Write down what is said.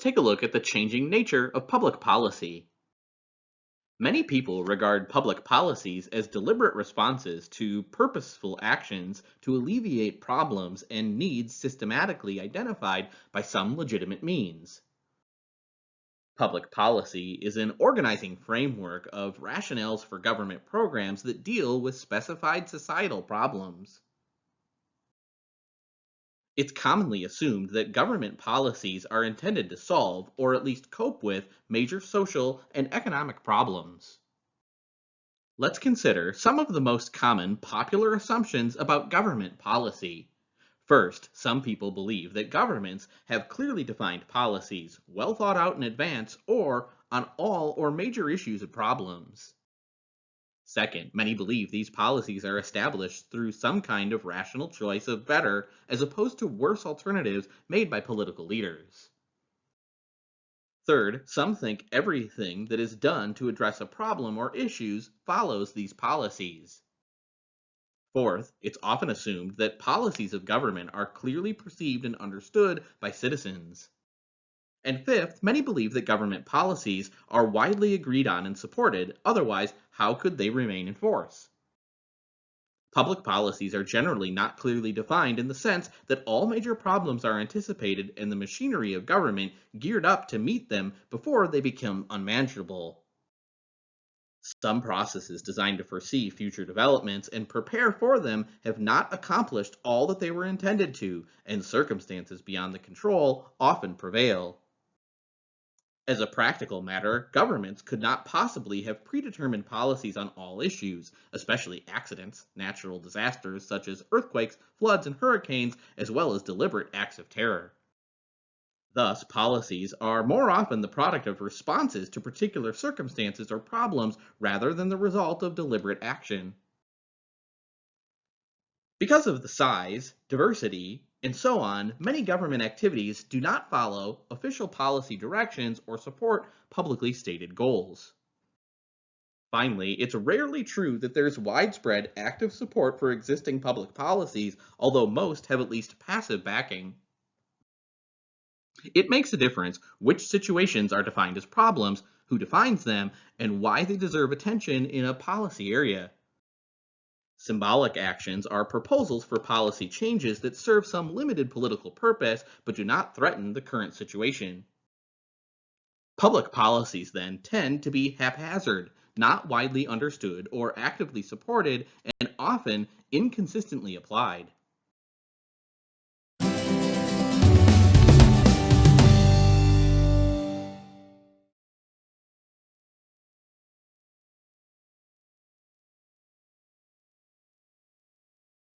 take a look at the changing nature of public policy. Many people regard public policies as deliberate responses to purposeful actions to alleviate problems and needs systematically identified by some legitimate means. Public policy is an organizing framework of rationales for government programs that deal with specified societal problems. It's commonly assumed that government policies are intended to solve, or at least cope with, major social and economic problems. Let's consider some of the most common popular assumptions about government policy. First, some people believe that governments have clearly defined policies, well thought out in advance, or on all or major issues and problems. Second, many believe these policies are established through some kind of rational choice of better as opposed to worse alternatives made by political leaders. Third, some think everything that is done to address a problem or issues follows these policies. Fourth, it's often assumed that policies of government are clearly perceived and understood by citizens. And fifth, many believe that government policies are widely agreed on and supported, otherwise, how could they remain in force? Public policies are generally not clearly defined in the sense that all major problems are anticipated and the machinery of government geared up to meet them before they become unmanageable. Some processes designed to foresee future developments and prepare for them have not accomplished all that they were intended to, and circumstances beyond the control often prevail. As a practical matter, governments could not possibly have predetermined policies on all issues, especially accidents, natural disasters such as earthquakes, floods, and hurricanes, as well as deliberate acts of terror. Thus, policies are more often the product of responses to particular circumstances or problems rather than the result of deliberate action. Because of the size, diversity, and so on, many government activities do not follow official policy directions or support publicly stated goals. Finally, it's rarely true that there's widespread active support for existing public policies, although most have at least passive backing. It makes a difference which situations are defined as problems, who defines them, and why they deserve attention in a policy area. Symbolic actions are proposals for policy changes that serve some limited political purpose but do not threaten the current situation. Public policies then tend to be haphazard, not widely understood or actively supported, and often inconsistently applied.